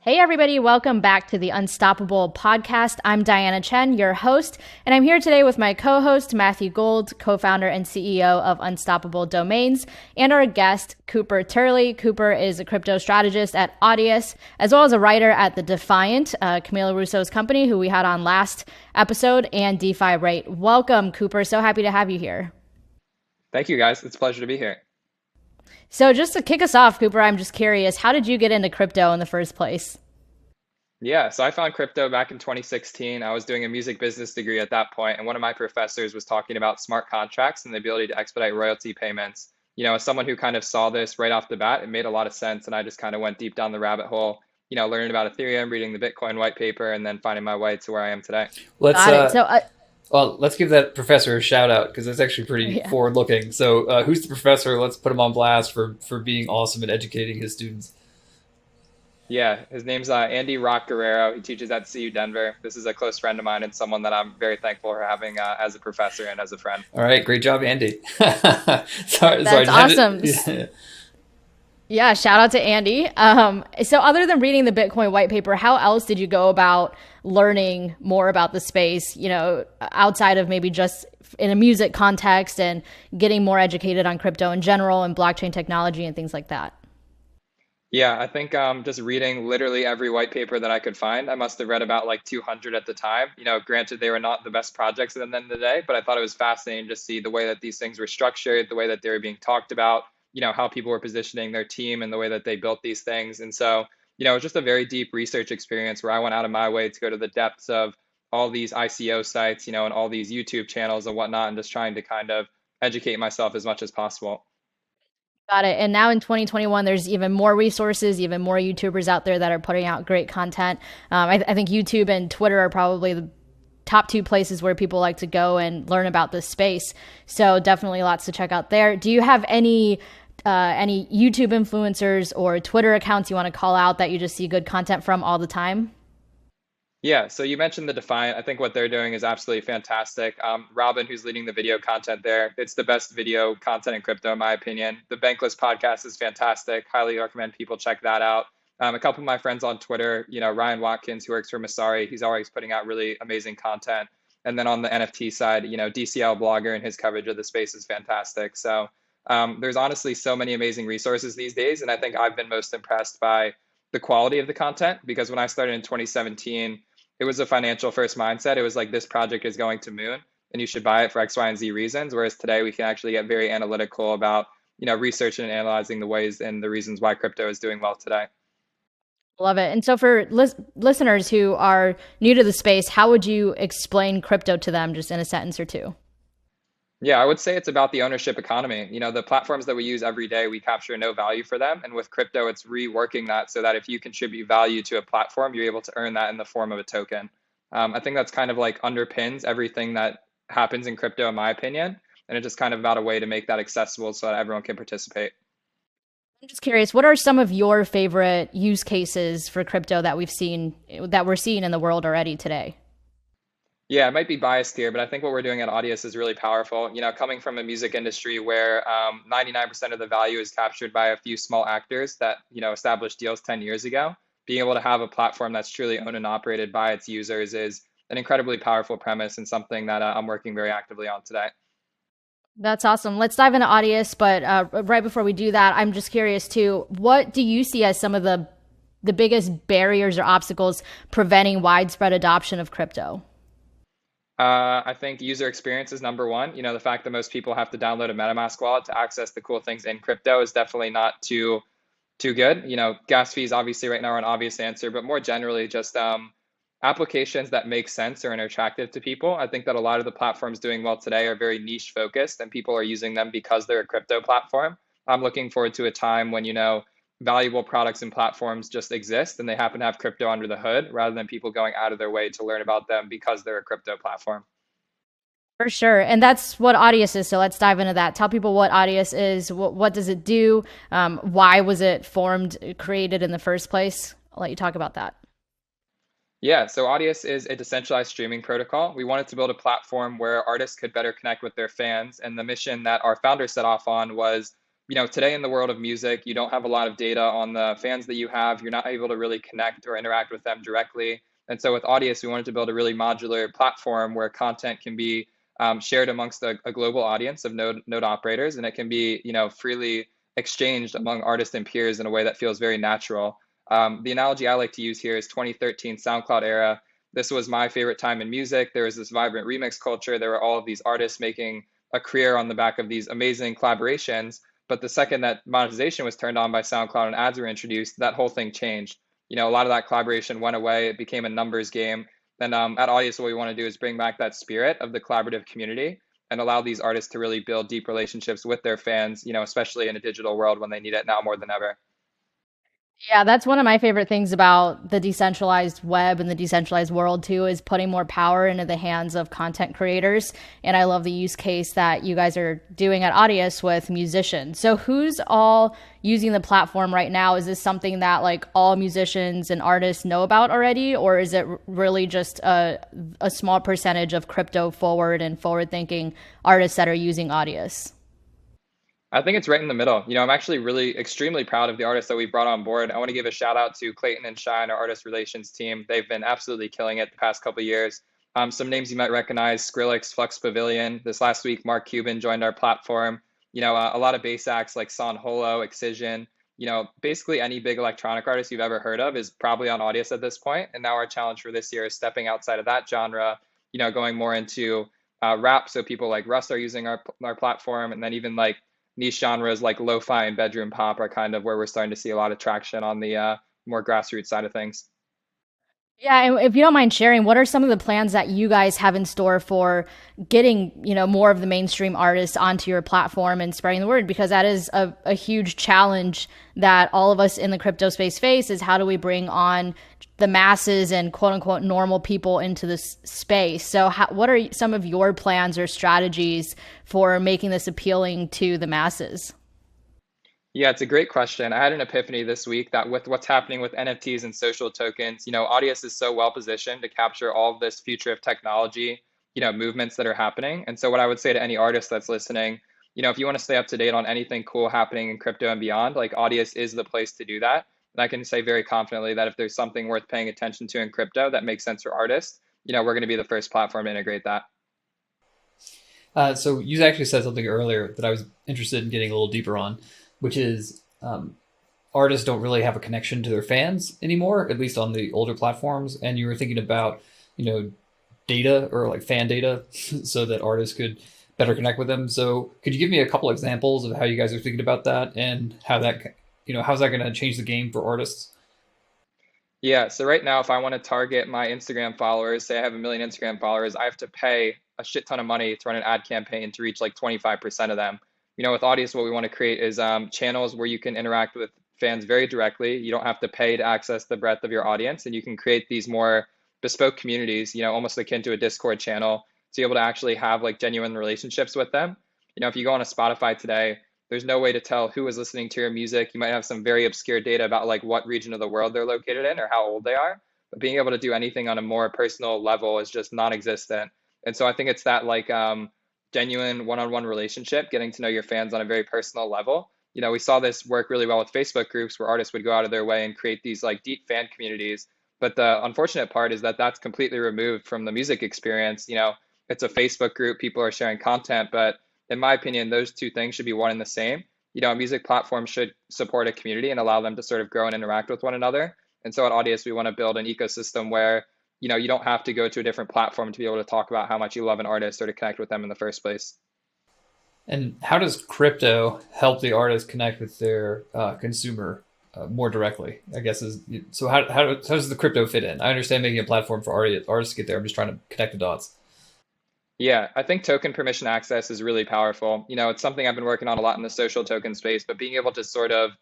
Hey, everybody, welcome back to the Unstoppable podcast. I'm Diana Chen, your host, and I'm here today with my co host, Matthew Gold, co founder and CEO of Unstoppable Domains, and our guest, Cooper Turley. Cooper is a crypto strategist at Audius, as well as a writer at The Defiant, Camila Russo's company, who we had on last episode, and DeFi Rate. Welcome, Cooper. So happy to have you here. Thank you, guys. It's a pleasure to be here. So just to kick us off, Cooper, I'm just curious, how did you get into crypto in the first place? Yeah, so I found crypto back in 2016. I was doing a music business degree at that point, and one of my professors was talking about smart contracts and the ability to expedite royalty payments. As someone who kind of saw this right off the bat, it made a lot of sense, and I just kind of went deep down the rabbit hole, learning about Ethereum, reading the Bitcoin white paper, and then finding my way to where I am today. Let's Got it. well, let's give that professor a shout out because it's actually pretty forward looking. So, who's the professor? Let's put him on blast for being awesome and educating his students. Yeah, his name's Andy Rock Guerrero. He teaches at CU Denver. This is a close friend of mine and someone that I'm very thankful for having as a professor and as a friend. All right, great job, Andy. That's awesome. Yeah, shout out to Andy. So other than reading the Bitcoin white paper, how else did you go about learning more about the space, outside of maybe just in a music context and getting more educated on crypto in general and blockchain technology and things like that? Yeah, I think just reading literally every white paper that I could find. I must have read about like 200 at the time. Granted, they were not the best projects at the end of the day, but I thought it was fascinating to see the way that these things were structured, the way that they were being talked about, how people were positioning their team and the way that they built these things. And so, it was just a very deep research experience where I went out of my way to go to the depths of all these ICO sites, and all these YouTube channels and whatnot, and just trying to kind of educate myself as much as possible. Got it. And now in 2021, there's even more resources, even more YouTubers out there that are putting out great content. I think YouTube and Twitter are probably the top two places where people like to go and learn about this space. So definitely lots to check out there. Do you have any YouTube influencers or Twitter accounts you want to call out that you just see good content from all the time? Yeah, so you mentioned the Defiant. I think what they're doing is absolutely fantastic. Robin, who's leading the video content there, it's the best video content in crypto, in my opinion. The Bankless podcast is fantastic. Highly recommend people check that out. A couple of my friends on Twitter, Ryan Watkins, who works for Masari, he's always putting out really amazing content. And then on the NFT side, DCL Blogger and his coverage of the space is fantastic. So there's honestly so many amazing resources these days. And I think I've been most impressed by the quality of the content because when I started in 2017, it was a financial first mindset. It was like, this project is going to moon and you should buy it for X, Y, and Z reasons. Whereas today we can actually get very analytical about, researching and analyzing the ways and the reasons why crypto is doing well today. Love it. And so for listeners who are new to the space, how would you explain crypto to them just in a sentence or two? Yeah, I would say it's about the ownership economy. The platforms that we use every day, we capture no value for them. And with crypto, it's reworking that so that if you contribute value to a platform, you're able to earn that in the form of a token. I think that's kind of like underpins everything that happens in crypto, in my opinion. And it's just kind of about a way to make that accessible so that everyone can participate. I'm just curious, what are some of your favorite use cases for crypto that we're seeing in the world already today? Yeah, it might be biased here, but I think what we're doing at Audius is really powerful. Coming from a music industry where 99% of the value is captured by a few small actors that, established deals 10 years ago, being able to have a platform that's truly owned and operated by its users is an incredibly powerful premise and something that I'm working very actively on today. That's awesome. Let's dive into Audius, but right before we do that, I'm just curious too, what do you see as some of the biggest barriers or obstacles preventing widespread adoption of crypto? I think user experience is number one. The fact that most people have to download a MetaMask wallet to access the cool things in crypto is definitely not too good. Gas fees obviously right now are an obvious answer, but more generally just applications that make sense or are attractive to people. I think that a lot of the platforms doing well today are very niche focused and people are using them because they're a crypto platform. I'm looking forward to a time when, valuable products and platforms just exist and they happen to have crypto under the hood rather than people going out of their way to learn about them because they're a crypto platform. For sure. And that's what Audius is. So let's dive into that. Tell people what Audius is. What does it do? Why was it created in the first place? I'll let you talk about that. Yeah, so Audius is a decentralized streaming protocol. We wanted to build a platform where artists could better connect with their fans. And the mission that our founder set off on was Today in the world of music, you don't have a lot of data on the fans that you have. You're not able to really connect or interact with them directly. And so with Audius, we wanted to build a really modular platform where content can be shared amongst a global audience of node operators, and it can be, freely exchanged among artists and peers in a way that feels very natural. The analogy I like to use here is 2013 SoundCloud era. This was my favorite time in music. There was this vibrant remix culture. There were all of these artists making a career on the back of these amazing collaborations. But the second that monetization was turned on by SoundCloud and ads were introduced, that whole thing changed. A lot of that collaboration went away. It became a numbers game. And at Audius, what we want to do is bring back that spirit of the collaborative community and allow these artists to really build deep relationships with their fans, especially in a digital world when they need it now more than ever. Yeah, that's one of my favorite things about the decentralized web and the decentralized world too, is putting more power into the hands of content creators. And I love the use case that you guys are doing at Audius with musicians. So who's all using the platform right now? Is this something that like all musicians and artists know about already? Or is it really just a small percentage of crypto forward and forward thinking artists that are using Audius? I think it's right in the middle. I'm actually really extremely proud of the artists that we brought on board. I want to give a shout out to Clayton and Shine, our artist relations team. They've been absolutely killing it the past couple of years. Some names you might recognize: Skrillex, Flux Pavilion. This last week, Mark Cuban joined our platform. A lot of bass acts like Son Holo, Excision. Basically any big electronic artist you've ever heard of is probably on Audius at this point. And now our challenge for this year is stepping outside of that genre, going more into rap. So people like Russ are using our platform, and then even like niche genres like lo-fi and bedroom pop are kind of where we're starting to see a lot of traction on the more grassroots side of things. Yeah, and if you don't mind sharing, what are some of the plans that you guys have in store for getting, more of the mainstream artists onto your platform and spreading the word? Because that is a huge challenge that all of us in the crypto space face, is how do we bring on the masses and quote unquote normal people into this space? So what are some of your plans or strategies for making this appealing to the masses? Yeah, it's a great question. I had an epiphany this week that with what's happening with NFTs and social tokens, Audius is so well positioned to capture all of this future of technology, movements that are happening. And so what I would say to any artist that's listening, if you want to stay up to date on anything cool happening in crypto and beyond, like Audius is the place to do that. And I can say very confidently that if there's something worth paying attention to in crypto that makes sense for artists, we're going to be the first platform to integrate that. So you actually said something earlier that I was interested in getting a little deeper on, which is artists don't really have a connection to their fans anymore, at least on the older platforms. And you were thinking about, data or like fan data so that artists could better connect with them. So could you give me a couple examples of how you guys are thinking about that and how that, how's that going to change the game for artists? Yeah, so right now, if I want to target my Instagram followers, say I have 1 million Instagram followers, I have to pay a shit ton of money to run an ad campaign to reach like 25% of them. With Audience, what we want to create is channels where you can interact with fans very directly. You don't have to pay to access the breadth of your audience, and you can create these more bespoke communities, almost akin to a Discord channel, to be able to actually have like genuine relationships with them. If you go on a Spotify today, there's no way to tell who is listening to your music. You might have some very obscure data about like what region of the world they're located in or how old they are. But being able to do anything on a more personal level is just non-existent. And so I think it's that like genuine one-on-one relationship, getting to know your fans on a very personal level. We saw this work really well with Facebook groups where artists would go out of their way and create these like deep fan communities. But the unfortunate part is that that's completely removed from the music experience. It's a Facebook group, people are sharing content, but in my opinion, those two things should be one and the same. A music platform should support a community and allow them to sort of grow and interact with one another. And so at Audius, we want to build an ecosystem where, you don't have to go to a different platform to be able to talk about how much you love an artist or to connect with them in the first place. And how does crypto help the artist connect with their consumer more directly? I guess is so. How does the crypto fit in? I understand making a platform for artists to get there. I'm just trying to connect the dots. Yeah, I think token permission access is really powerful. It's something I've been working on a lot in the social token space, but being able to sort of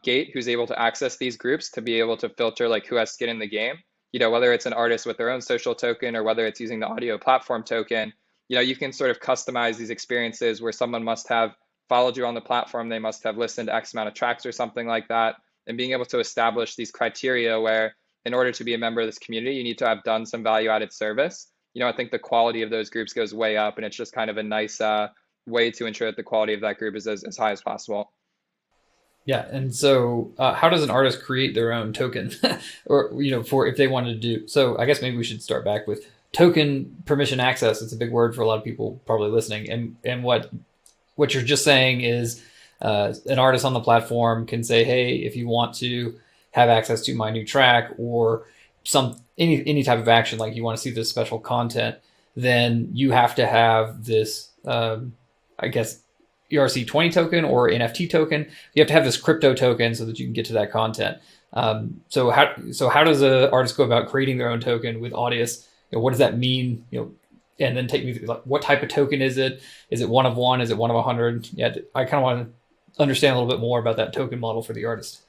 gate who's able to access these groups to be able to filter like who has skin in the game, whether it's an artist with their own social token or whether it's using the audio platform token, you can sort of customize these experiences where someone must have followed you on the platform, they must have listened to X amount of tracks or something like that, and being able to establish these criteria where in order to be a member of this community, you need to have done some value added service. I think the quality of those groups goes way up, and it's just kind of a nice way to ensure that the quality of that group is as high as possible. Yeah, and so how does an artist create their own token, or for if they wanted to do? So I guess maybe we should start back with token permission access. It's a big word for a lot of people probably listening, and what you're just saying is an artist on the platform can say, hey, if you want to have access to my new track or any type of action, like you want to see this special content, then you have to have this, I guess, ERC20 token or NFT token. You have to have this crypto token so that you can get to that content. So how does an artist go about creating their own token with Audius? What does that mean? And then take me through, like, what type of token is it? Is it one of one? Is it one of 100? Yeah, I kind of want to understand a little bit more about that token model for the artist.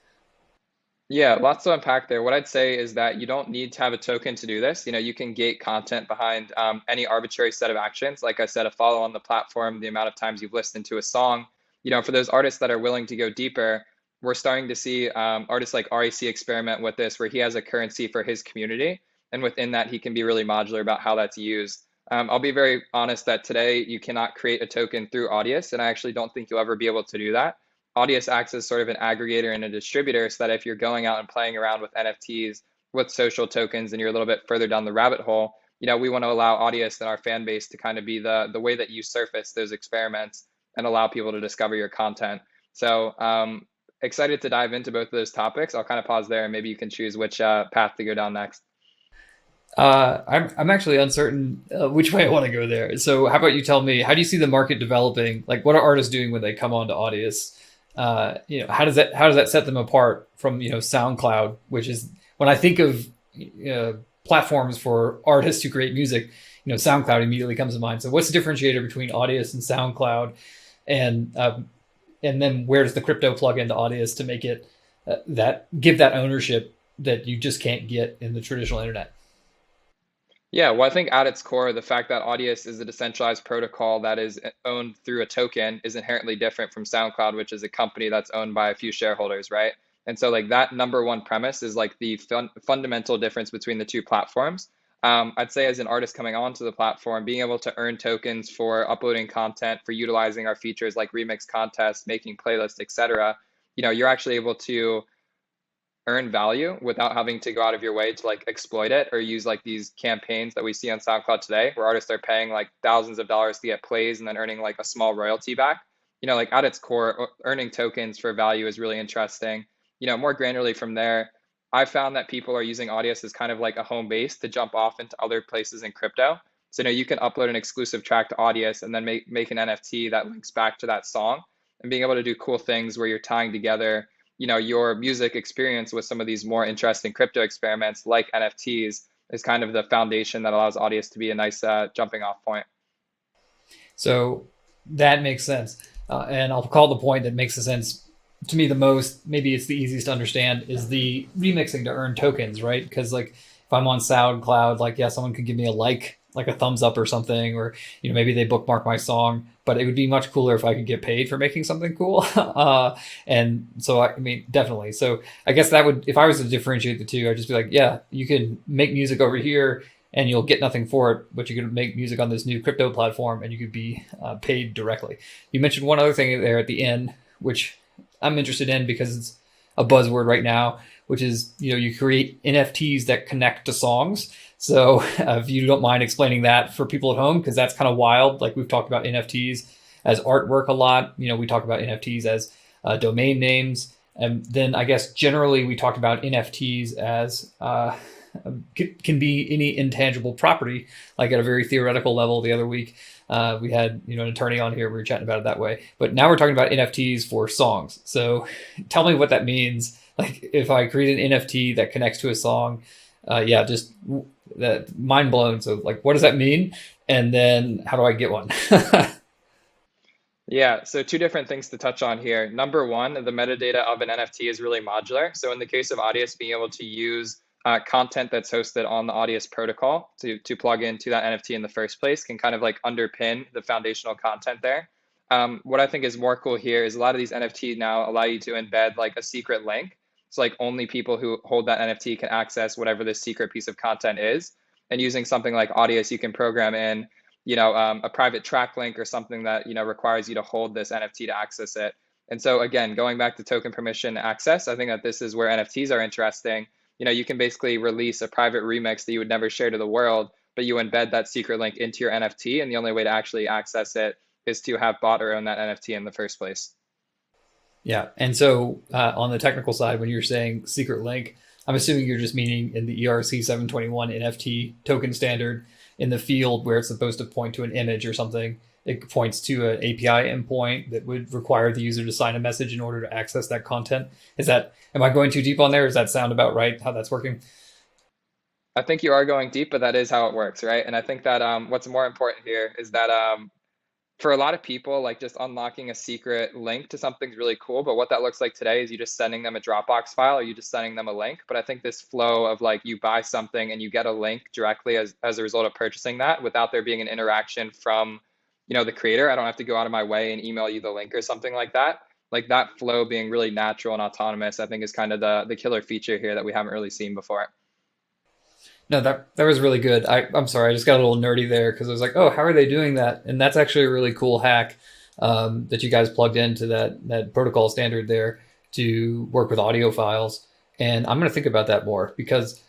Yeah, lots to unpack there. What I'd say is that you don't need to have a token to do this. You can gate content behind any arbitrary set of actions. Like I said, a follow on the platform, the amount of times you've listened to a song. For those artists that are willing to go deeper, we're starting to see artists like REC experiment with this, where he has a currency for his community. And within that, he can be really modular about how that's used. I'll be very honest that today you cannot create a token through Audius, and I actually don't think you'll ever be able to do that. Audius acts as sort of an aggregator and a distributor, so that if you're going out and playing around with NFTs, with social tokens, and you're a little bit further down the rabbit hole, we want to allow Audius and our fan base to kind of be the way that you surface those experiments and allow people to discover your content. So excited to dive into both of those topics. I'll kind of pause there and maybe you can choose which path to go down next. I'm actually uncertain which way I want to go there. So how about you tell me, how do you see the market developing? Like, what are artists doing when they come onto Audius? How does that set them apart from SoundCloud, which is, when I think of platforms for artists to create music, SoundCloud immediately comes to mind. So what's the differentiator between Audius and SoundCloud, and then where does the crypto plug into Audius to make it give that ownership that you just can't get in the traditional internet? Yeah, well, I think at its core, the fact that Audius is a decentralized protocol that is owned through a token is inherently different from SoundCloud, which is a company that's owned by a few shareholders, right? And so, like, that number one premise is like the fundamental difference between the two platforms. I'd say as an artist coming onto the platform, being able to earn tokens for uploading content, for utilizing our features like remix contests, making playlists, etc., you're actually able to earn value without having to go out of your way to like exploit it or use like these campaigns that we see on SoundCloud today, where artists are paying like thousands of dollars to get plays and then earning like a small royalty back. Like at its core, earning tokens for value is really interesting. More granularly from there, I found that people are using Audius as kind of like a home base to jump off into other places in crypto. So you can upload an exclusive track to Audius and then make an NFT that links back to that song, and being able to do cool things where you're tying together your music experience with some of these more interesting crypto experiments like NFTs is kind of the foundation that allows Audius to be a nice jumping off point. So that makes sense. And I'll call the point that makes the sense to me the most, maybe it's the easiest to understand, is the remixing to earn tokens, right? Because like if I'm on SoundCloud, like, yeah, someone could give me a like a thumbs up or something, or maybe they bookmark my song, but it would be much cooler if I could get paid for making something cool. And so I mean, definitely. So I guess that would, if I was to differentiate the two, I'd just be like, yeah, you can make music over here and you'll get nothing for it, but you can make music on this new crypto platform and you could be paid directly. You mentioned one other thing there at the end, which I'm interested in because it's a buzzword right now, which is, you create NFTs that connect to songs. So if you don't mind explaining that for people at home, because that's kind of wild. Like, we've talked about NFTs as artwork a lot. We talk about NFTs as domain names. And then I guess generally we talked about NFTs as can be any intangible property, like at a very theoretical level. The other week we had an attorney on here. We were chatting about it that way. But now we're talking about NFTs for songs. So tell me what that means. Like, if I create an NFT that connects to a song, just that mind blown. So like, what does that mean? And then how do I get one? Yeah, so two different things to touch on here. Number one, the metadata of an NFT is really modular. So in the case of Audius, being able to use content that's hosted on the Audius protocol to plug into that NFT in the first place can kind of like underpin the foundational content there. What I think is more cool here is a lot of these NFTs now allow you to embed like a secret link. So like only people who hold that NFT can access whatever this secret piece of content is. And using something like Audius, you can program in a private track link or something that, requires you to hold this NFT to access it. And so again, going back to token permission access, I think that this is where NFTs are interesting. You can basically release a private remix that you would never share to the world, but you embed that secret link into your NFT, and the only way to actually access it is to have bought or own that NFT in the first place. Yeah. And so on the technical side, when you're saying secret link, I'm assuming you're just meaning in the ERC 721 NFT token standard in the field where it's supposed to point to an image or something. It points to an API endpoint that would require the user to sign a message in order to access that content. Am I going too deep on there? Does that sound about right, how that's working? I think you are going deep, but that is how it works, right? And I think that what's more important here is that for a lot of people, like just unlocking a secret link to something's really cool. But what that looks like today is you just sending them a Dropbox file or you just sending them a link. But I think this flow of like you buy something and you get a link directly as a result of purchasing that without there being an interaction from, the creator. I don't have to go out of my way and email you the link or something like that. Like that flow being really natural and autonomous, I think is kind of the killer feature here that we haven't really seen before. No, that was really good. I'm sorry, I just got a little nerdy there because I was like, oh, how are they doing that? And that's actually a really cool hack that you guys plugged into that protocol standard there to work with audio files. And I'm going to think about that more because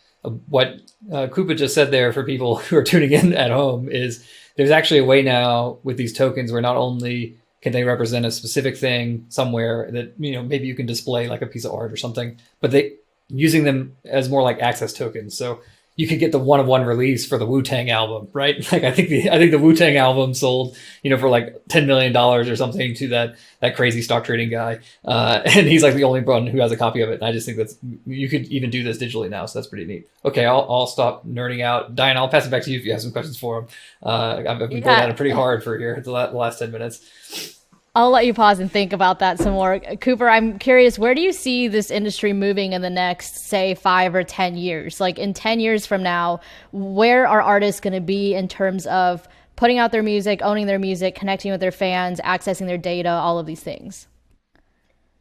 what Cooper just said there for people who are tuning in at home is there's actually a way now with these tokens where not only can they represent a specific thing somewhere that maybe you can display like a piece of art or something, but they using them as more like access tokens. So you could get the one-of-one release for the Wu-Tang album, right? Like I think the Wu-Tang album sold, for like $10 million or something to that crazy stock trading guy, and he's like the only one who has a copy of it. And I just think you could even do this digitally now, so that's pretty neat. Okay, I'll stop nerding out. Diane, I'll pass it back to you if you have some questions for him. I've been going at it pretty hard for here the last 10 minutes. I'll let you pause and think about that some more. Cooper, I'm curious, where do you see this industry moving in the next, say, 5 or 10 years? Like in 10 years from now, where are artists going to be in terms of putting out their music, owning their music, connecting with their fans, accessing their data, all of these things?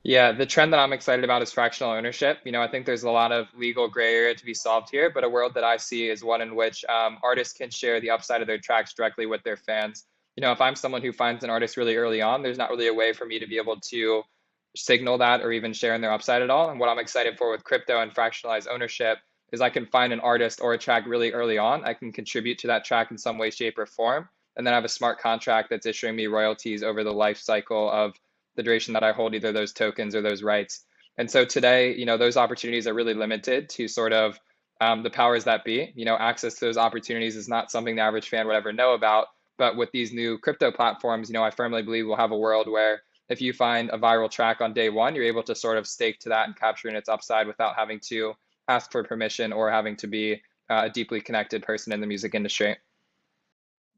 Yeah, the trend that I'm excited about is fractional ownership. I think there's a lot of legal gray area to be solved here, but a world that I see is one in which artists can share the upside of their tracks directly with their fans. If I'm someone who finds an artist really early on, there's not really a way for me to be able to signal that or even share in their upside at all. And what I'm excited for with crypto and fractionalized ownership is I can find an artist or a track really early on. I can contribute to that track in some way, shape, or form. And then I have a smart contract that's issuing me royalties over the life cycle of the duration that I hold either those tokens or those rights. And so today, those opportunities are really limited to sort of the powers that be. Access to those opportunities is not something the average fan would ever know about. But with these new crypto platforms, I firmly believe we'll have a world where if you find a viral track on day one, you're able to sort of stake to that and capture in its upside without having to ask for permission or having to be a deeply connected person in the music industry.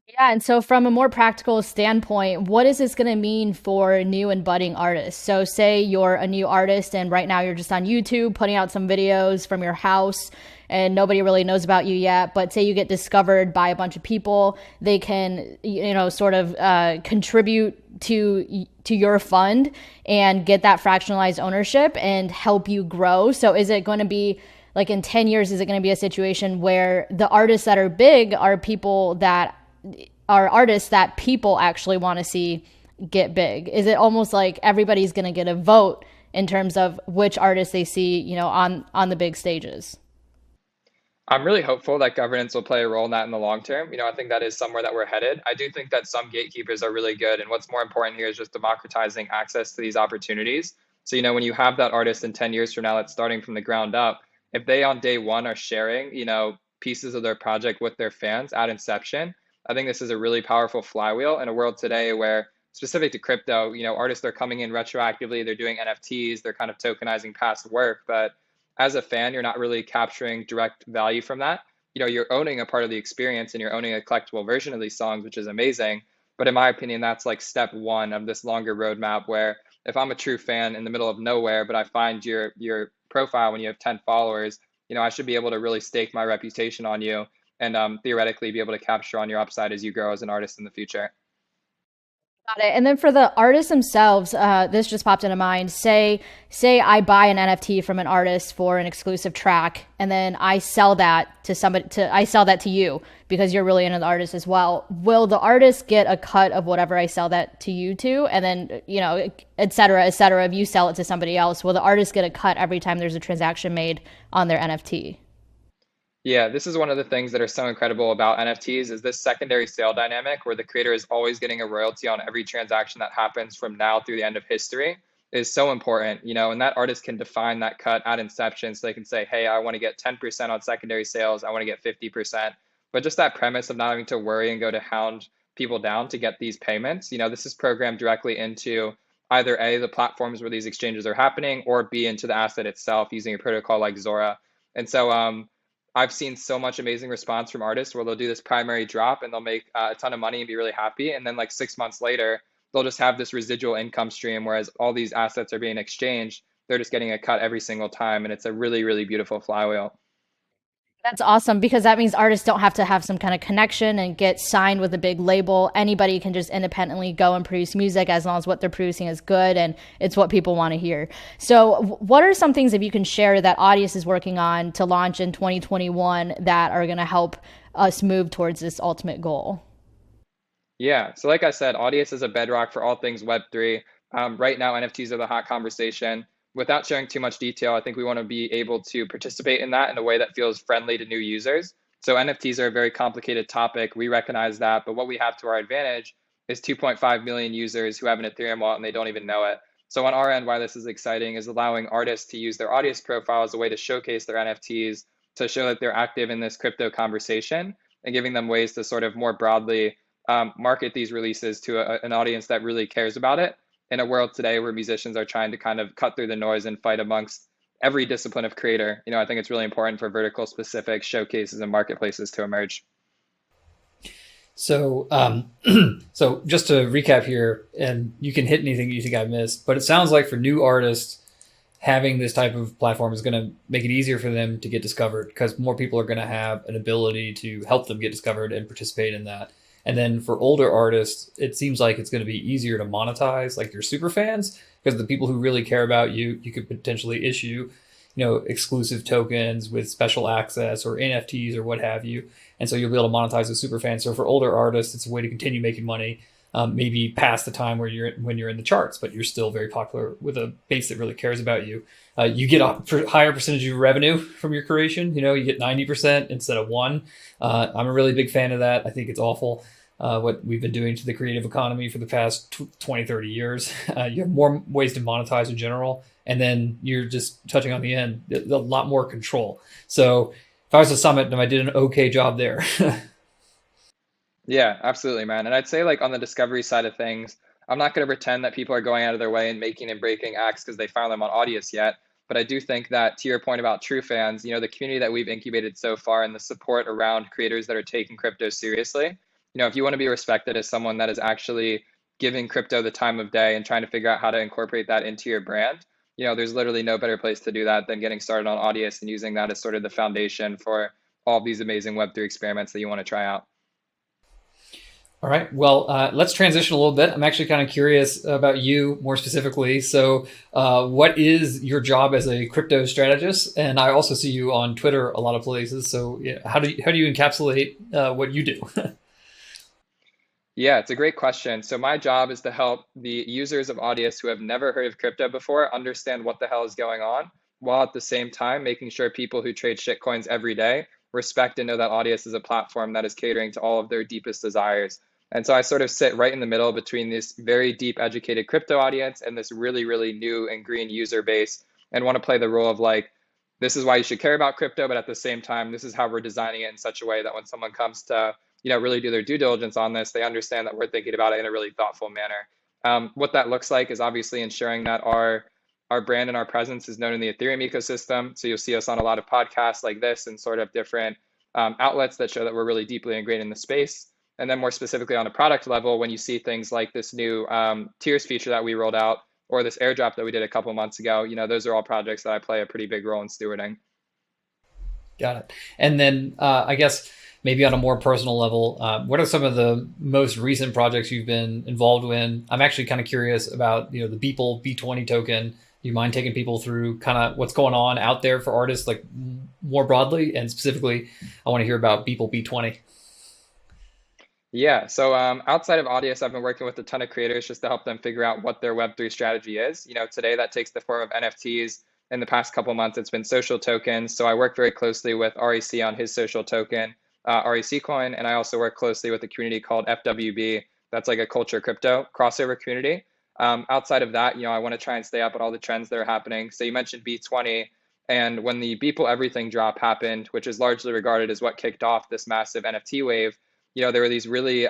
Yeah, and so from a more practical standpoint, what is this going to mean for new and budding artists? So, say you're a new artist and right now you're just on YouTube putting out some videos from your house and nobody really knows about you yet. But say you get discovered by a bunch of people, they can, sort of contribute to your fund and get that fractionalized ownership and help you grow. So, is it going to be like in 10 years, is it going to be a situation where the artists that are big are people that are artists that people actually want to see get big? Is it almost like everybody's going to get a vote in terms of which artists they see, on the big stages? I'm really hopeful that governance will play a role in that in the long term. I think that is somewhere that we're headed. I do think that some gatekeepers are really good. And what's more important here is just democratizing access to these opportunities. So, when you have that artist in 10 years from now that's starting from the ground up, if they on day one are sharing, pieces of their project with their fans at inception, I think this is a really powerful flywheel in a world today where specific to crypto, artists are coming in retroactively, they're doing NFTs, they're kind of tokenizing past work, but as a fan, you're not really capturing direct value from that. You're owning a part of the experience and you're owning a collectible version of these songs, which is amazing. But in my opinion, that's like step one of this longer roadmap where if I'm a true fan in the middle of nowhere, but I find your profile when you have 10 followers, I should be able to really stake my reputation on you and theoretically be able to capture on your upside as you grow as an artist in the future. Got it. And then for the artists themselves, this just popped into mind. Say I buy an NFT from an artist for an exclusive track, and then I sell that to somebody. I sell that to you because you're really into the artist as well. Will the artist get a cut of whatever I sell that to you to, and then et cetera, et cetera? If you sell it to somebody else, will the artist get a cut every time there's a transaction made on their NFT? Yeah, this is one of the things that are so incredible about NFTs is this secondary sale dynamic where the creator is always getting a royalty on every transaction that happens from now through the end of history is so important, and that artist can define that cut at inception. So they can say, hey, I want to get 10% on secondary sales. I want to get 50%. But just that premise of not having to worry and go to hound people down to get these payments, this is programmed directly into either A, the platforms where these exchanges are happening, or B, into the asset itself using a protocol like Zora. And so, I've seen so much amazing response from artists where they'll do this primary drop and they'll make a ton of money and be really happy. And then like 6 months later, they'll just have this residual income stream, whereas all these assets are being exchanged. They're just getting a cut every single time. And it's a really, really beautiful flywheel. That's awesome because that means artists don't have to have some kind of connection and get signed with a big label. Anybody can just independently go and produce music as long as what they're producing is good and it's what people want to hear. So, what are some things that you can share that Audius is working on to launch in 2021 that are going to help us move towards this ultimate goal? Yeah. So, like I said, Audius is a bedrock for all things Web3. Right now, NFTs are the hot conversation. Without sharing too much detail, I think we want to be able to participate in that in a way that feels friendly to new users. So, NFTs are a very complicated topic. We recognize that. But what we have to our advantage is 2.5 million users who have an Ethereum wallet and they don't even know it. So, on our end, why this is exciting is allowing artists to use their Audius profile as a way to showcase their NFTs, to show that they're active in this crypto conversation, and giving them ways to sort of more broadly market these releases to an audience that really cares about it in a world today where musicians are trying to kind of cut through the noise and fight amongst every discipline of creator. I think it's really important for vertical specific showcases and marketplaces to emerge. So, so just to recap here, and you can hit anything you think I missed, but it sounds like for new artists, having this type of platform is going to make it easier for them to get discovered because more people are going to have an ability to help them get discovered and participate in that. And then for older artists, it seems like it's going to be easier to monetize like your super fans because the people who really care about you, you could potentially issue, exclusive tokens with special access or NFTs or what have you. And so you'll be able to monetize the super fans. So for older artists, it's a way to continue making money, maybe past the time when you're in the charts, but you're still very popular with a base that really cares about you. You get a higher percentage of revenue from your creation. You get 90% instead of 1%. I'm a really big fan of that. I think it's awful. What we've been doing to the creative economy for the past 20, 30 years. You have more ways to monetize in general. And then you're just touching on the end, a lot more control. So if I was a Summit, I did an okay job there. Yeah, absolutely, man. And I'd say like on the discovery side of things, I'm not going to pretend that people are going out of their way and making and breaking acts because they found them on Audius yet. But I do think that to your point about true fans, the community that we've incubated so far and the support around creators that are taking crypto seriously, if you want to be respected as someone that is actually giving crypto the time of day and trying to figure out how to incorporate that into your brand, there's literally no better place to do that than getting started on Audius and using that as sort of the foundation for all of these amazing Web3 experiments that you want to try out. All right. Well, let's transition a little bit. I'm actually kind of curious about you more specifically. So, what is your job as a crypto strategist? And I also see you on Twitter a lot of places. So, yeah, how do you encapsulate what you do? Yeah, it's a great question. So my job is to help the users of Audius who have never heard of crypto before understand what the hell is going on, while at the same time making sure people who trade shitcoins every day respect and know that Audius is a platform that is catering to all of their deepest desires. And so I sort of sit right in the middle between this very deep educated crypto audience and this really, really new and green user base, and want to play the role of like, this is why you should care about crypto, but at the same time, this is how we're designing it in such a way that when someone comes to really do their due diligence on this, they understand that we're thinking about it in a really thoughtful manner. What that looks like is obviously ensuring that our brand and our presence is known in the Ethereum ecosystem. So you'll see us on a lot of podcasts like this and sort of different outlets that show that we're really deeply ingrained in the space. And then more specifically on a product level, when you see things like this new tiers feature that we rolled out or this airdrop that we did a couple months ago, those are all projects that I play a pretty big role in stewarding. Got it. And then I guess maybe on a more personal level, what are some of the most recent projects you've been involved in? I'm actually kind of curious about the Beeple B20 token. Do you mind taking people through kind of what's going on out there for artists, like more broadly, and specifically, I want to hear about Beeple B20. Yeah, so outside of Audius, I've been working with a ton of creators just to help them figure out what their Web3 strategy is. Today that takes the form of NFTs. In the past couple months, it's been social tokens. So I work very closely with REC on his social token, REC coin, and I also work closely with a community called FWB. That's like a culture crypto crossover community. Outside of that, I want to try and stay up at all the trends that are happening. So you mentioned B20, and when the Beeple Everything drop happened, which is largely regarded as what kicked off this massive NFT wave, there were these really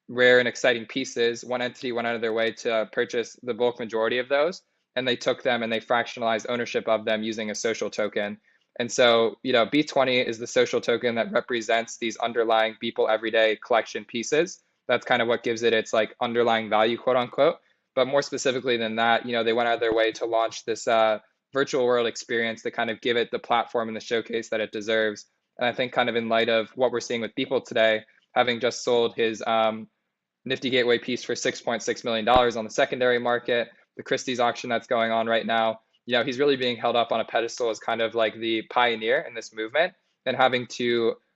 rare and exciting pieces. One entity went out of their way to purchase the bulk majority of those, and they took them and they fractionalized ownership of them using a social token. And so, B20 is the social token that represents these underlying Beeple Everyday collection pieces. That's kind of what gives it its like underlying value, quote unquote. But more specifically than that, they went out of their way to launch this virtual world experience to kind of give it the platform and the showcase that it deserves. And I think kind of in light of what we're seeing with Beeple today, having just sold his Nifty Gateway piece for $6.6 million on the secondary market, the Christie's auction that's going on right now, he's really being held up on a pedestal as kind of like the pioneer in this movement, and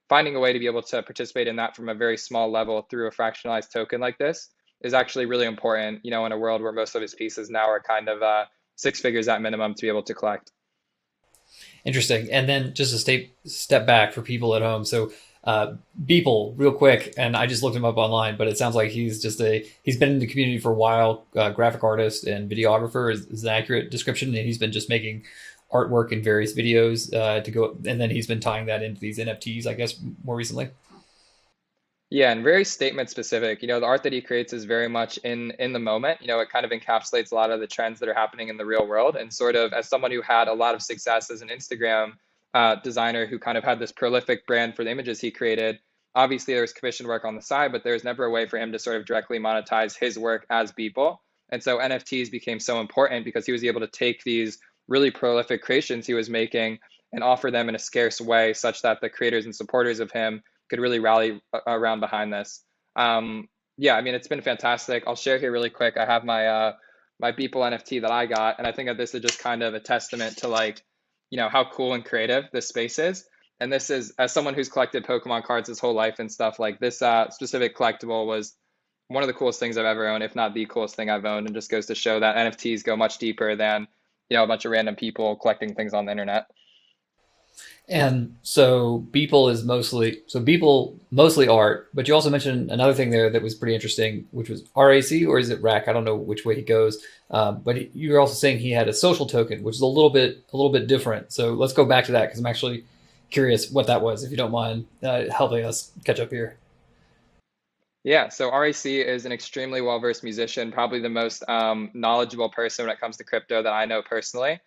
finding a way to be able to participate in that from a very small level through a fractionalized token like this is actually really important, in a world where most of his pieces now are kind of six figures at minimum to be able to collect. Interesting. And then just a step back for people at home. So Beeple, real quick, and I just looked him up online, but it sounds like he's been in the community for a while, graphic artist and videographer is an accurate description, and he's been just making artwork in various videos and then he's been tying that into these NFTs, I guess, more recently. Yeah, and very statement specific. The art that he creates is very much in the moment. It kind of encapsulates a lot of the trends that are happening in the real world. And sort of as someone who had a lot of success as an Instagram designer who kind of had this prolific brand for the images he created, obviously there was commission work on the side, but there was never a way for him to sort of directly monetize his work as Beeple. And so NFTs became so important because he was able to take these really prolific creations he was making and offer them in a scarce way such that the creators and supporters of him could really rally around behind this. Yeah, I mean, it's been fantastic. I'll share here really quick. I have my Beeple NFT that I got, and I think that this is just kind of a testament to like, how cool and creative this space is. And this is, as someone who's collected Pokemon cards his whole life and stuff, like this specific collectible was one of the coolest things I've ever owned, if not the coolest thing I've owned, and just goes to show that NFTs go much deeper than, a bunch of random people collecting things on the internet. And so Beeple mostly art, but you also mentioned another thing there that was pretty interesting, which was RAC, or is it RAC? I don't know which way he goes. But you were also saying he had a social token, which is a little bit different. So let's go back to that because I'm actually curious what that was, if you don't mind helping us catch up here. Yeah, so RAC is an extremely well-versed musician, probably the most knowledgeable person when it comes to crypto that I know personally.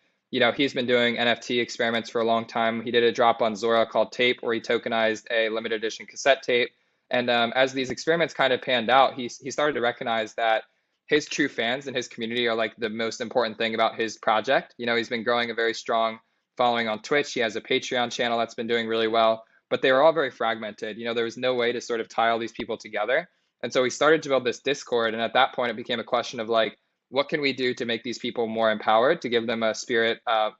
He's been doing NFT experiments for a long time. He did a drop on Zora called Tape, where he tokenized a limited edition cassette tape. And as these experiments kind of panned out, he started to recognize that his true fans and his community are like the most important thing about his project. He's been growing a very strong following on Twitch. He has a Patreon channel that's been doing really well, but they were all very fragmented. There was no way to sort of tie all these people together. And so we started to build this Discord. And at that point, it became a question of like, what can we do to make these people more empowered, to give them a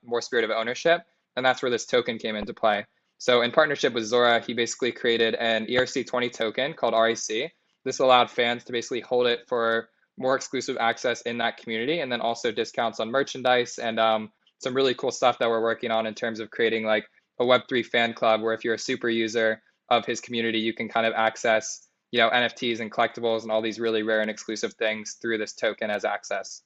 more spirit of ownership? And that's where this token came into play. So in partnership with Zora, he basically created an ERC20 token called REC. This allowed fans to basically hold it for more exclusive access in that community, and then also discounts on merchandise and some really cool stuff that we're working on in terms of creating like a Web3 fan club, where if you're a super user of his community, you can kind of access NFTs and collectibles and all these really rare and exclusive things through this token as access.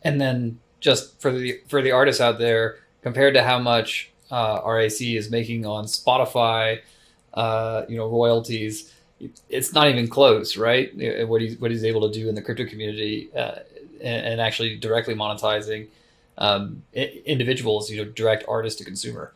And then just for the artists out there, compared to how much RAC is making on Spotify, royalties, it's not even close, right? What he's able to do in the crypto community and actually directly monetizing individuals, direct artist to consumer.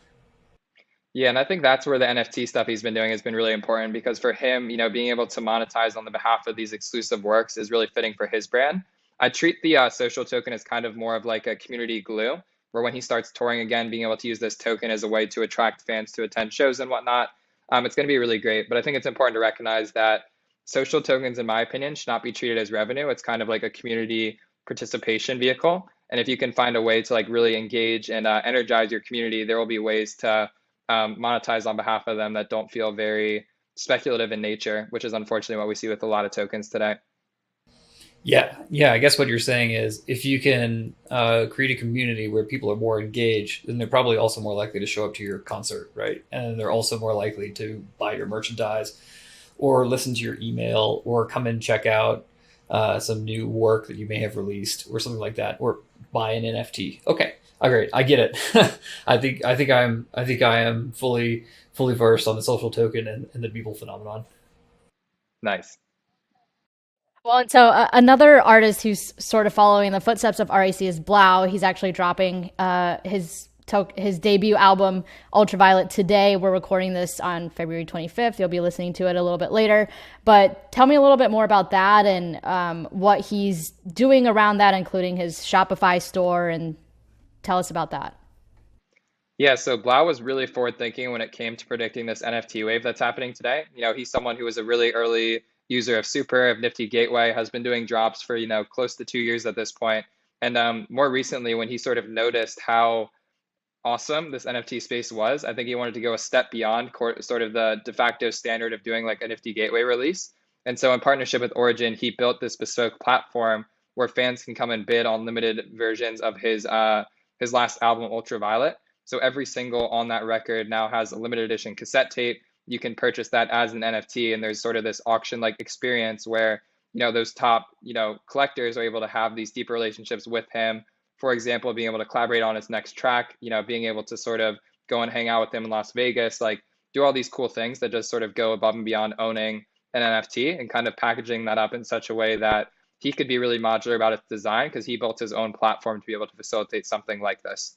Yeah, and I think that's where the NFT stuff he's been doing has been really important, because for him, being able to monetize on the behalf of these exclusive works is really fitting for his brand. I treat the social token as kind of more of like a community glue, where when he starts touring again, being able to use this token as a way to attract fans to attend shows and whatnot. It's going to be really great. But I think it's important to recognize that social tokens, in my opinion, should not be treated as revenue. It's kind of like a community participation vehicle. And if you can find a way to like really engage and energize your community, there will be ways to monetize on behalf of them that don't feel very speculative in nature, which is unfortunately what we see with a lot of tokens today. Yeah, yeah. I guess what you're saying is if you can create a community where people are more engaged, then they're probably also more likely to show up to your concert, right? And they're also more likely to buy your merchandise or listen to your email or come and check out some new work that you may have released or something like that, or buy an NFT. Okay, great, I get it. I am fully versed on the social token and the Beeple phenomenon. Nice. Well, and so another artist who's sort of following the footsteps of RAC is Blau. He's actually dropping his debut album Ultraviolet today. We're recording this on February 25th. You'll be listening to it a little bit later. But tell me a little bit more about that and what he's doing around that, including his Shopify store, and tell us about that. Yeah, so Blau was really forward thinking when it came to predicting this NFT wave that's happening today. He's someone who was a really early user of Super, of Nifty Gateway, has been doing drops for, close to 2 years at this point. And more recently, when he sort of noticed how awesome this NFT space was, I think he wanted to go a step beyond sort of the de facto standard of doing like a Nifty Gateway release. And so in partnership with Origin, he built this bespoke platform where fans can come and bid on limited versions of his last album, Ultraviolet. So every single on that record now has a limited edition cassette tape. You can purchase that as an NFT, and there's sort of this auction-like experience where those top collectors are able to have these deeper relationships with him. For example, being able to collaborate on his next track, being able to sort of go and hang out with him in Las Vegas, like do all these cool things that just sort of go above and beyond owning an NFT, and kind of packaging that up in such a way that he could be really modular about its design because he built his own platform to be able to facilitate something like this.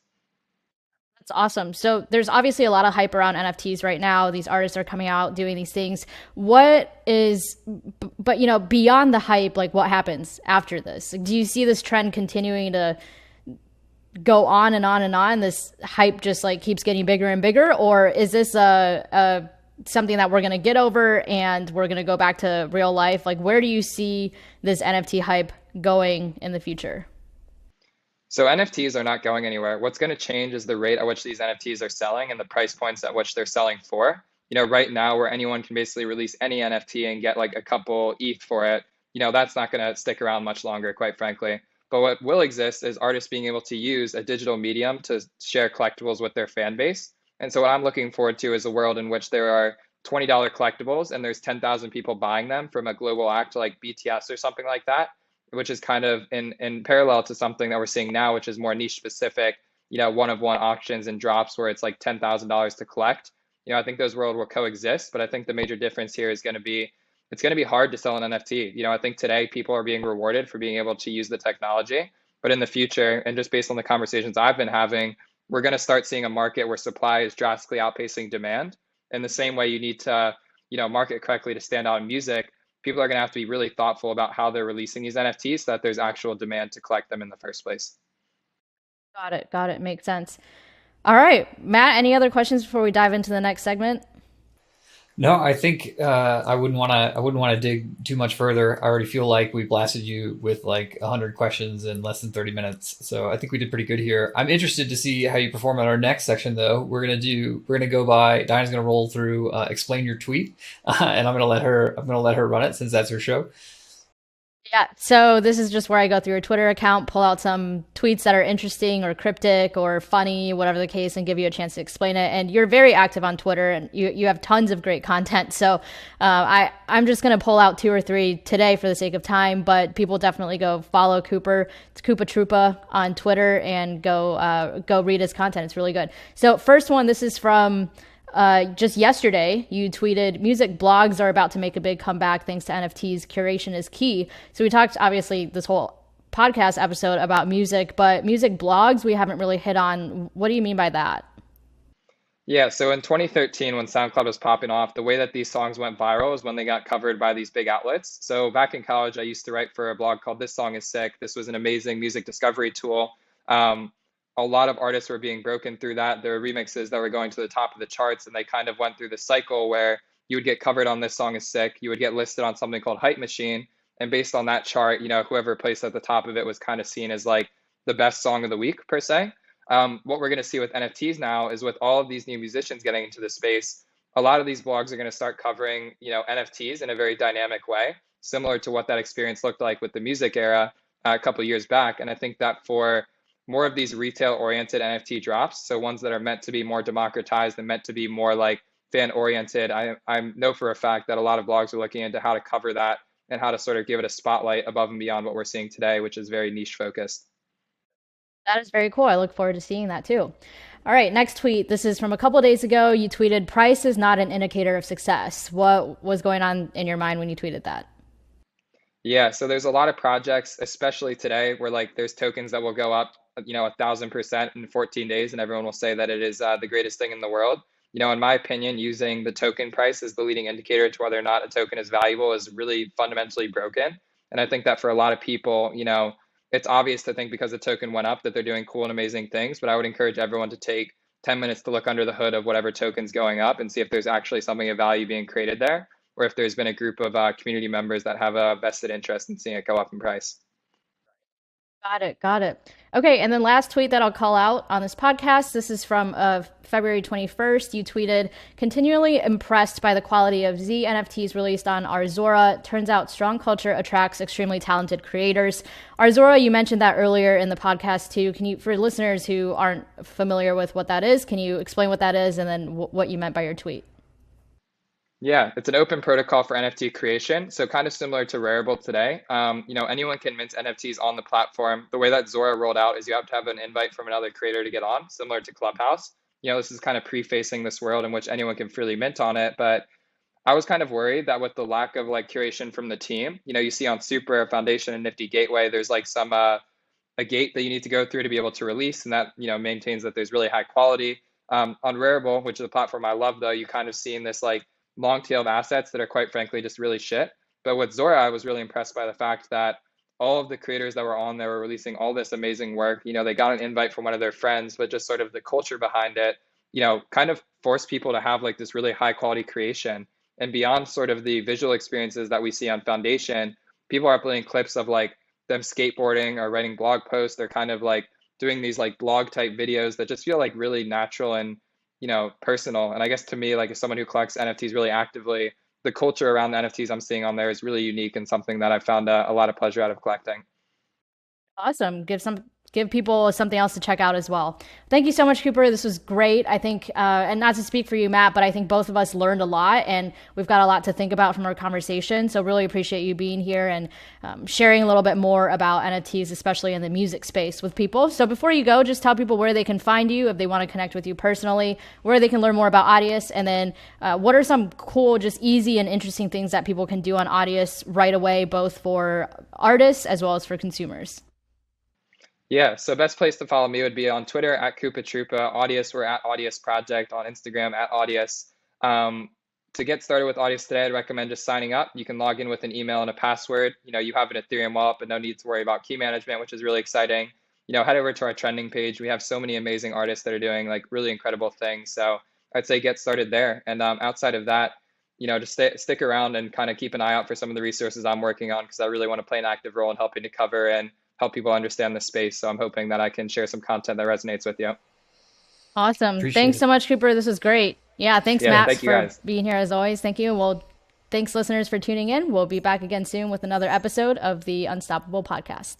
That's awesome. So there's obviously a lot of hype around NFTs right now. These artists are coming out doing these things. What is, but beyond the hype, like what happens after this? Like, do you see this trend continuing to go on and on and on? This hype just like keeps getting bigger and bigger, or is this a something that we're going to get over and we're going to go back to real life? Like, where do you see this NFT hype going in the future? So NFTs are not going anywhere. What's going to change is the rate at which these NFTs are selling and the price points at which they're selling for. Right now where anyone can basically release any NFT and get like a couple ETH for it, that's not going to stick around much longer, quite frankly. But what will exist is artists being able to use a digital medium to share collectibles with their fan base. And so what I'm looking forward to is a world in which there are $20 collectibles and there's 10,000 people buying them from a global act like BTS or something like that, which is kind of in parallel to something that we're seeing now, which is more niche specific, one-of-one auctions and drops where it's like $10,000 to collect. I think those worlds will coexist, but I think the major difference here is going to be, it's going to be hard to sell an NFT. I think today people are being rewarded for being able to use the technology, but in the future, and just based on the conversations I've been having, we're going to start seeing a market where supply is drastically outpacing demand. In the same way you need to, market correctly to stand out in music, people are going to have to be really thoughtful about how they're releasing these NFTs so that there's actual demand to collect them in the first place. Got it. Makes sense. All right, Matt, any other questions before we dive into the next segment? No, I think I wouldn't want to. I wouldn't want to dig too much further. I already feel like we blasted you with like 100 questions in less than 30 minutes. So I think we did pretty good here. I'm interested to see how you perform in our next section, though. We're gonna go by. Diana's gonna roll through, explain your tweet, and I'm gonna let her run it since that's her show. Yeah, so this is just where I go through your Twitter account, pull out some tweets that are interesting or cryptic or funny, whatever the case, and give you a chance to explain it. And you're very active on Twitter, and you have tons of great content. So I'm just going to pull out 2 or 3 today for the sake of time, but people definitely go follow Cooper. It's Koopa Troopa on Twitter, and go read his content. It's really good. So first one, this is from just yesterday. You tweeted, music blogs are about to make a big comeback thanks to NFTs. Curation is key. So we talked, obviously, this whole podcast episode about music, but music blogs we haven't really hit on. What do you mean by that? Yeah, so in 2013, when SoundCloud was popping off, the way that these songs went viral was when they got covered by these big outlets. So back in college, I used to write for a blog called This Song Is Sick. This was an amazing music discovery tool. a lot of artists were being broken through that. There were remixes that were going to the top of the charts, and they kind of went through the cycle where you would get covered on This Song Is Sick, you would get listed on something called Hype Machine, and based on that chart, whoever placed at the top of it was kind of seen as like the best song of the week per se. What we're going to see with NFTs now is with all of these new musicians getting into the space, a lot of these blogs are going to start covering, NFTs in a very dynamic way, similar to what that experience looked like with the music era a couple of years back. And I think that for more of these retail-oriented NFT drops, so ones that are meant to be more democratized and meant to be more like fan-oriented, I know for a fact that a lot of blogs are looking into how to cover that and how to sort of give it a spotlight above and beyond what we're seeing today, which is very niche focused. That is very cool. I look forward to seeing that too. All right, next tweet. This is from a couple of days ago. You tweeted, "Price is not an indicator of success." What was going on in your mind when you tweeted that? Yeah, so there's a lot of projects, especially today, where like there's tokens that will go up, 1,000% in 14 days, and everyone will say that it is the greatest thing in the world. In my opinion, using the token price as the leading indicator to whether or not a token is valuable is really fundamentally broken. And I think that for a lot of people, it's obvious to think because the token went up that they're doing cool and amazing things. But I would encourage everyone to take 10 minutes to look under the hood of whatever token's going up and see if there's actually something of value being created there, or if there's been a group of community members that have a vested interest in seeing it go up in price. Got it. Got it. Okay. And then last tweet that I'll call out on this podcast. This is from February 21st. You tweeted, "Continually impressed by the quality of Z NFTs released on Arzora. Turns out strong culture attracts extremely talented creators." Arzora, you mentioned that earlier in the podcast too. Can you, for listeners who aren't familiar with what that is, can you explain what that is and then what you meant by your tweet? Yeah, it's an open protocol for NFT creation. So kind of similar to Rarible today. Anyone can mint NFTs on the platform. The way that Zora rolled out is you have to have an invite from another creator to get on, similar to Clubhouse. This is kind of prefacing this world in which anyone can freely mint on it. But I was kind of worried that with the lack of like curation from the team, you see on Super, Foundation, and Nifty Gateway, there's like some a gate that you need to go through to be able to release, and that maintains that there's really high quality. On Rarible, which is a platform I love, though, you kind of seen this like long tail of assets that are quite frankly just really shit. But with Zora, I was really impressed by the fact that all of the creators that were on there were releasing all this amazing work. They got an invite from one of their friends, but just sort of the culture behind it, kind of forced people to have like this really high quality creation. And beyond sort of the visual experiences that we see on Foundation, people are uploading clips of like them skateboarding or writing blog posts. They're kind of like doing these like blog type videos that just feel like really natural and personal. And I guess to me, like as someone who collects NFTs really actively, the culture around the NFTs I'm seeing on there is really unique and something that I found a lot of pleasure out of collecting. Awesome. Give people something else to check out as well. Thank you so much, Cooper. This was great. I think, and not to speak for you, Matt, but I think both of us learned a lot and we've got a lot to think about from our conversation. So really appreciate you being here and sharing a little bit more about NFTs, especially in the music space with people. So before you go, just tell people where they can find you if they want to connect with you personally, where they can learn more about Audius, and then what are some cool, just easy and interesting things that people can do on Audius right away, both for artists as well as for consumers. Yeah, so best place to follow me would be on Twitter at Koopa Troopa. Audius, we're at Audius Project. On Instagram at Audius. To get started with Audius today, I'd recommend just signing up. You can log in with an email and a password. You have an Ethereum wallet, but no need to worry about key management, which is really exciting. Head over to our trending page. We have so many amazing artists that are doing like really incredible things. So I'd say get started there. And outside of that, just stick around and kind of keep an eye out for some of the resources I'm working on, because I really want to play an active role in helping to cover and help people understand the space. So I'm hoping that I can share some content that resonates with you. Awesome. Thanks so much, Cooper. This was great. Yeah. Thanks, Matt, thank you, for guys. being here as always. Thank you. Well, thanks listeners for tuning in. We'll be back again soon with another episode of the Unstoppable Podcast.